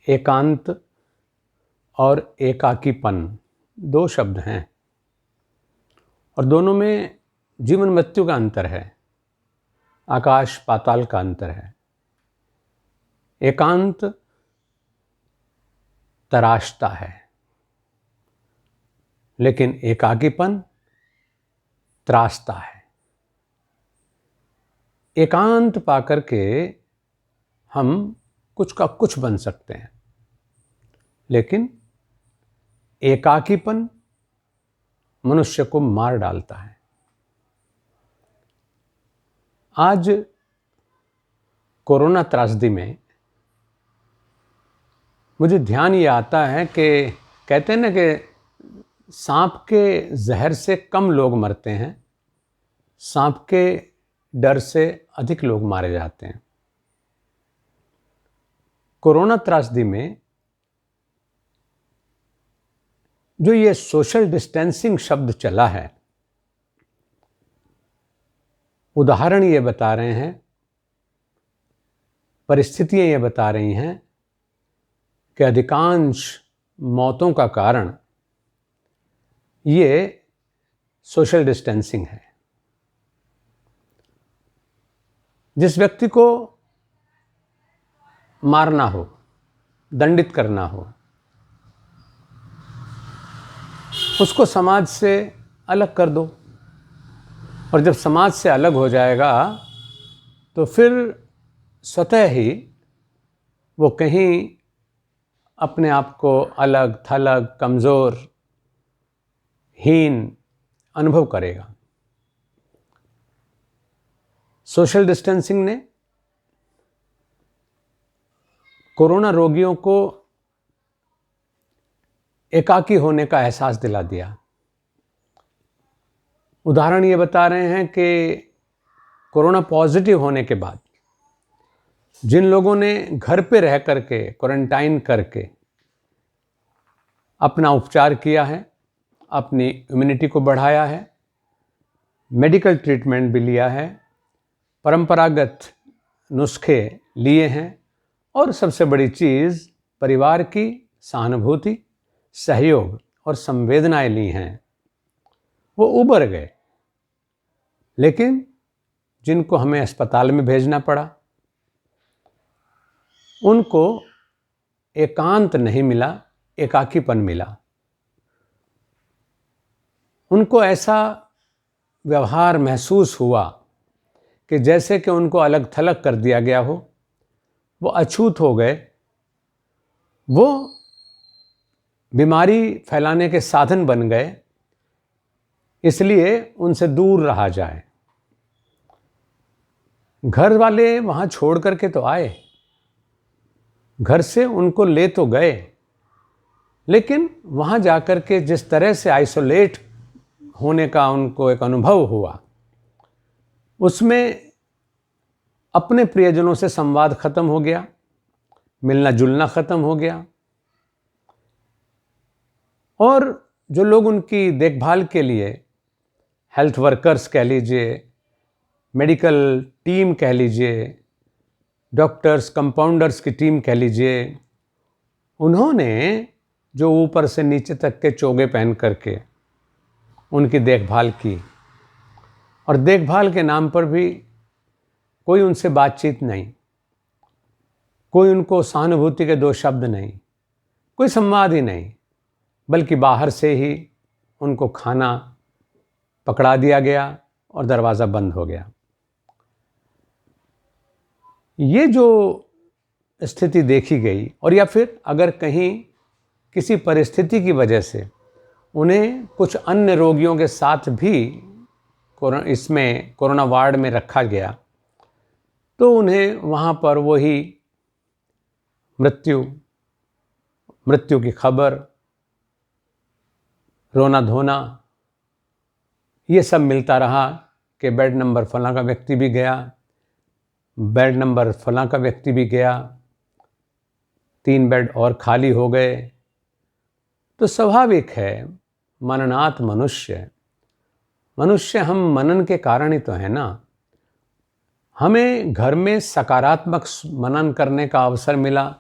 एकांत और एकाकीपन दो शब्द हैं और दोनों में जीवन मृत्यु का अंतर है, आकाश पाताल का अंतर है। एकांत तराशता है, लेकिन एकाकीपन त्रासता है। एकांत पाकर के हम कुछ का कुछ बन सकते हैं, लेकिन एकाकीपन मनुष्य को मार डालता है। आज कोरोना त्रासदी में मुझे ध्यान ये आता है कि कहते हैं ना कि सांप के जहर से कम लोग मरते हैं, सांप के डर से अधिक लोग मारे जाते हैं। कोरोना त्रासदी में जो ये सोशल डिस्टेंसिंग शब्द चला है, उदाहरण ये बता रहे हैं, परिस्थितियां ये बता रही हैं कि अधिकांश मौतों का कारण ये सोशल डिस्टेंसिंग है। जिस व्यक्ति को मारना हो, दंडित करना हो, उसको समाज से अलग कर दो, और जब समाज से अलग हो जाएगा तो फिर स्वतः ही वो कहीं अपने आप को अलग थलग, कमज़ोर, हीन अनुभव करेगा। सोशल डिस्टेंसिंग ने कोरोना रोगियों को एकाकी होने का एहसास दिला दिया। उदाहरण ये बता रहे हैं कि कोरोना पॉजिटिव होने के बाद जिन लोगों ने घर पे रह करके क्वारंटाइन करके अपना उपचार किया है, अपनी इम्यूनिटी को बढ़ाया है, मेडिकल ट्रीटमेंट भी लिया है, परंपरागत नुस्खे लिए हैं और सबसे बड़ी चीज़ परिवार की सहानुभूति, सहयोग और संवेदनाएं ली हैं, वो उबर गए। लेकिन जिनको हमें अस्पताल में भेजना पड़ा, उनको एकांत नहीं मिला, एकाकीपन मिला। उनको ऐसा व्यवहार महसूस हुआ कि जैसे कि उनको अलग थलग कर दिया गया हो, वो अछूत हो गए, वो बीमारी फैलाने के साधन बन गए, इसलिए उनसे दूर रहा जाए। घर वाले वहाँ छोड़ करके तो आए, घर से उनको ले तो गए, लेकिन वहाँ जाकर के जिस तरह से आइसोलेट होने का उनको एक अनुभव हुआ, उसमें अपने प्रियजनों से संवाद खत्म हो गया, मिलना जुलना खत्म हो गया, और जो लोग उनकी देखभाल के लिए हेल्थ वर्कर्स कह लीजिए, मेडिकल टीम कह लीजिए, डॉक्टर्स, कंपाउंडर्स की टीम कह लीजिए, उन्होंने जो ऊपर से नीचे तक के चोगे पहन करके उनकी देखभाल की, और देखभाल के नाम पर भी कोई उनसे बातचीत नहीं, कोई उनको सहानुभूति के दो शब्द नहीं, कोई संवाद ही नहीं, बल्कि बाहर से ही उनको खाना पकड़ा दिया गया और दरवाज़ा बंद हो गया। ये जो स्थिति देखी गई, और या फिर अगर कहीं किसी परिस्थिति की वजह से उन्हें कुछ अन्य रोगियों के साथ भी इसमें कोरोना वार्ड में रखा गया, तो उन्हें वहाँ पर वही मृत्यु की खबर, रोना धोना, ये सब मिलता रहा कि बेड नंबर फलां का व्यक्ति भी गया, बेड नंबर फलां का व्यक्ति भी गया, 3 बेड और खाली हो गए। तो स्वाभाविक है, मननात मनुष्य हम मनन के कारण ही तो है ना। हमें घर में सकारात्मक मनन करने का अवसर मिला,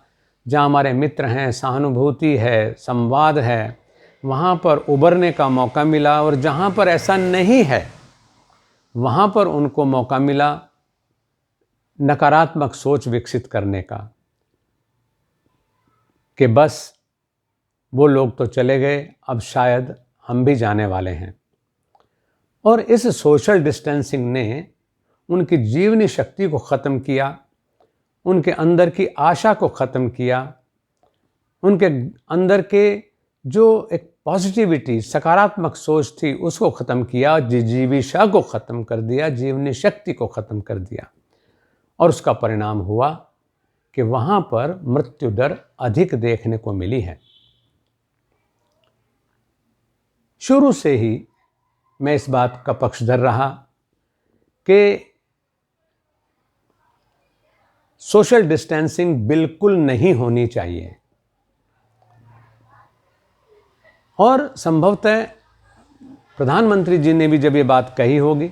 जहाँ हमारे मित्र हैं, सहानुभूति है, संवाद है, वहाँ पर उभरने का मौका मिला। और जहाँ पर ऐसा नहीं है वहाँ पर उनको मौका मिला नकारात्मक सोच विकसित करने का, कि बस वो लोग तो चले गए, अब शायद हम भी जाने वाले हैं। और इस सोशल डिस्टेंसिंग ने उनकी जीवनी शक्ति को ख़त्म किया, उनके अंदर की आशा को ख़त्म किया, उनके अंदर के जो एक पॉजिटिविटी, सकारात्मक सोच थी उसको ख़त्म किया, जिजीविषा को ख़त्म कर दिया, जीवनी शक्ति को ख़त्म कर दिया। और उसका परिणाम हुआ कि वहाँ पर मृत्यु दर अधिक देखने को मिली है। शुरू से ही मैं इस बात का पक्षधर रहा कि सोशल डिस्टेंसिंग बिल्कुल नहीं होनी चाहिए। और संभवतः प्रधानमंत्री जी ने भी जब ये बात कही होगी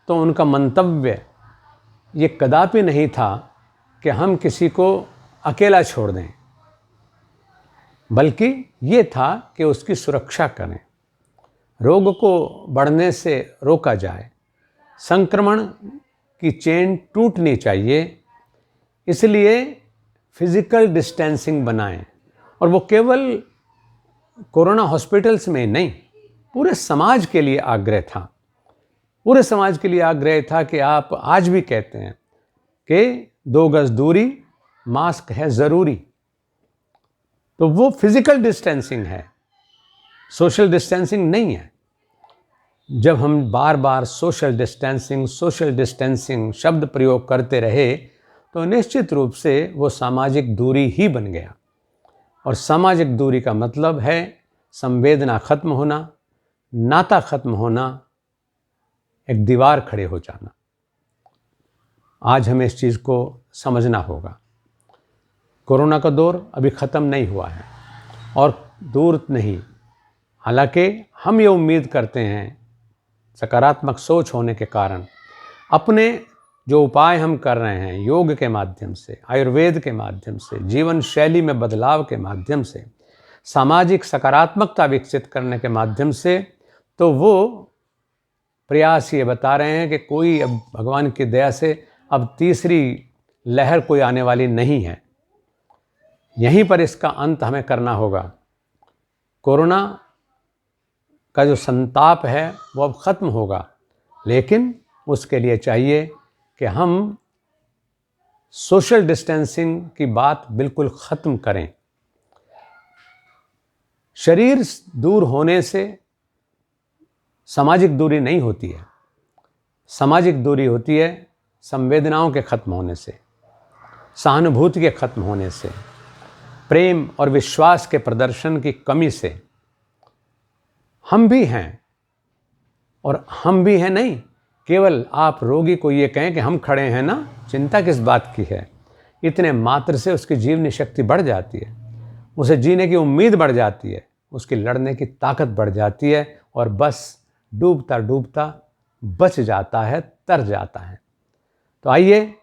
तो उनका मंतव्य ये कदापि नहीं था कि हम किसी को अकेला छोड़ दें, बल्कि ये था कि उसकी सुरक्षा करें, रोग को बढ़ने से रोका जाए, संक्रमण की चेन टूटनी चाहिए। इसलिए फिजिकल डिस्टेंसिंग बनाएं। और वो केवल कोरोना हॉस्पिटल्स में नहीं, पूरे समाज के लिए आग्रह था। पूरे समाज के लिए आग्रह था कि आप आज भी कहते हैं कि 2 गज दूरी, मास्क है ज़रूरी। तो वो फिजिकल डिस्टेंसिंग है, सोशल डिस्टेंसिंग नहीं है। जब हम बार बार सोशल डिस्टेंसिंग शब्द प्रयोग करते रहे तो निश्चित रूप से वो सामाजिक दूरी ही बन गया। और सामाजिक दूरी का मतलब है संवेदना खत्म होना, नाता खत्म होना, एक दीवार खड़े हो जाना। आज हमें इस चीज़ को समझना होगा। कोरोना का दौर अभी ख़त्म नहीं हुआ है और दूर नहीं। हालांकि हम ये उम्मीद करते हैं, सकारात्मक सोच होने के कारण अपने जो उपाय हम कर रहे हैं, योग के माध्यम से, आयुर्वेद के माध्यम से, जीवन शैली में बदलाव के माध्यम से, सामाजिक सकारात्मकता विकसित करने के माध्यम से, तो वो प्रयास ये बता रहे हैं कि कोई अब भगवान की दया से अब तीसरी लहर कोई आने वाली नहीं है। यहीं पर इसका अंत हमें करना होगा। कोरोना का जो संताप है वो अब ख़त्म होगा, लेकिन उसके लिए चाहिए कि हम सोशल डिस्टेंसिंग की बात बिल्कुल ख़त्म करें। शरीर दूर होने से सामाजिक दूरी नहीं होती है। सामाजिक दूरी होती है संवेदनाओं के ख़त्म होने से, सहानुभूति के ख़त्म होने से, प्रेम और विश्वास के प्रदर्शन की कमी से। हम भी हैं, और हम भी हैं नहीं, केवल आप रोगी को ये कहें कि हम खड़े हैं ना, चिंता किस बात की है, इतने मात्र से उसकी जीवनी शक्ति बढ़ जाती है, उसे जीने की उम्मीद बढ़ जाती है, उसकी लड़ने की ताकत बढ़ जाती है, और बस डूबता डूबता बच जाता है, तर जाता है। तो आइए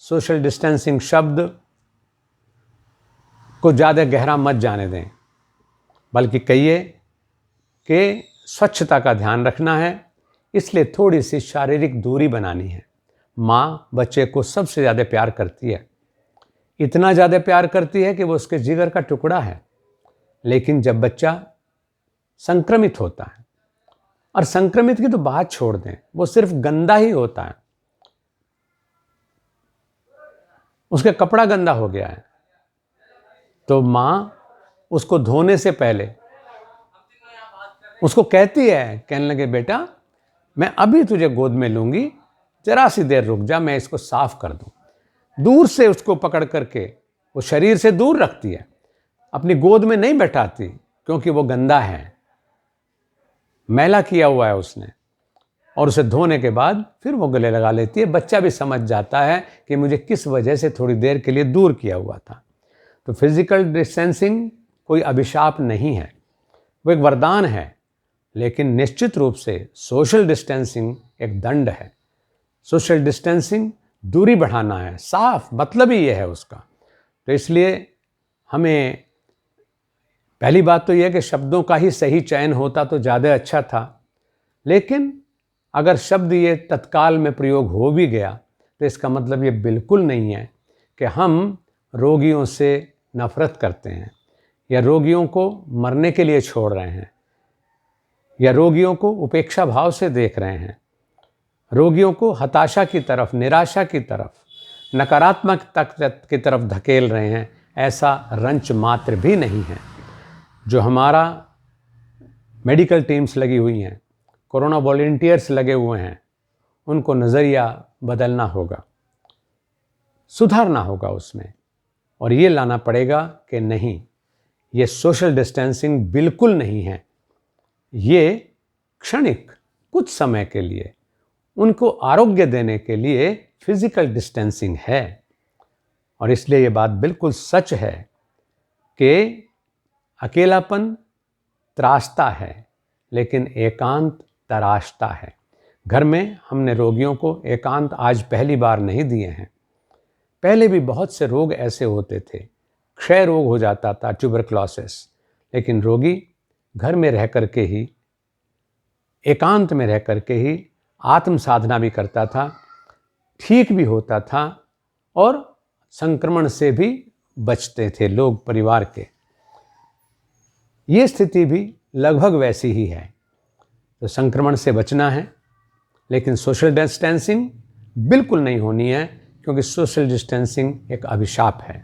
सोशल डिस्टेंसिंग शब्द को ज़्यादा गहरा मत जाने दें, बल्कि कहिए कि स्वच्छता का ध्यान रखना है, इसलिए थोड़ी सी शारीरिक दूरी बनानी है। माँ बच्चे को सबसे ज़्यादा प्यार करती है, इतना ज़्यादा प्यार करती है कि वो उसके जिगर का टुकड़ा है। लेकिन जब बच्चा संक्रमित होता है, और संक्रमित की तो बात छोड़ दें, वो सिर्फ गंदा ही होता है, उसका कपड़ा गंदा हो गया है, तो माँ उसको धोने से पहले उसको कहती है, कहने लगे बेटा मैं अभी तुझे गोद में लूँगी, जरा सी देर रुक जा, मैं इसको साफ कर दूँ। दूर से उसको पकड़ करके वो शरीर से दूर रखती है, अपनी गोद में नहीं बैठाती, क्योंकि वो गंदा है, मैला किया हुआ है उसने। और उसे धोने के बाद फिर वो गले लगा लेती है। बच्चा भी समझ जाता है कि मुझे किस वजह से थोड़ी देर के लिए दूर किया हुआ था। तो फिजिकल डिस्टेंसिंग कोई अभिशाप नहीं है, वो एक वरदान है। लेकिन निश्चित रूप से सोशल डिस्टेंसिंग एक दंड है। सोशल डिस्टेंसिंग दूरी बढ़ाना है, साफ मतलब ही ये है उसका। तो इसलिए हमें पहली बात तो यह कि शब्दों का ही सही चयन होता तो ज़्यादा अच्छा था, लेकिन अगर शब्द ये तत्काल में प्रयोग हो भी गया तो इसका मतलब ये बिल्कुल नहीं है कि हम रोगियों से नफरत करते हैं या रोगियों को मरने के लिए छोड़ रहे हैं या रोगियों को उपेक्षा भाव से देख रहे हैं, रोगियों को हताशा की तरफ, निराशा की तरफ, नकारात्मकता की तरफ धकेल रहे हैं, ऐसा रंच मात्र भी नहीं है। जो हमारा मेडिकल टीम्स लगी हुई हैं, कोरोना वॉलंटियर्स लगे हुए हैं, उनको नज़रिया बदलना होगा, सुधारना होगा उसमें, और ये लाना पड़ेगा कि नहीं, ये सोशल डिस्टेंसिंग बिल्कुल नहीं है, ये क्षणिक कुछ समय के लिए उनको आरोग्य देने के लिए फिजिकल डिस्टेंसिंग है। और इसलिए ये बात बिल्कुल सच है कि अकेलापन त्रासता है लेकिन एकांत तराशता है। घर में हमने रोगियों को एकांत आज पहली बार नहीं दिए हैं। पहले भी बहुत से रोग ऐसे होते थे, क्षय रोग हो जाता था, ट्यूबरक्लोसिस, लेकिन रोगी घर में रह करके ही, एकांत में रह करके ही आत्म साधना भी करता था, ठीक भी होता था और संक्रमण से भी बचते थे लोग परिवार के। ये स्थिति भी लगभग वैसी ही है। तो संक्रमण से बचना है, लेकिन सोशल डिस्टेंसिंग बिल्कुल नहीं होनी है, क्योंकि सोशल डिस्टेंसिंग एक अभिशाप है।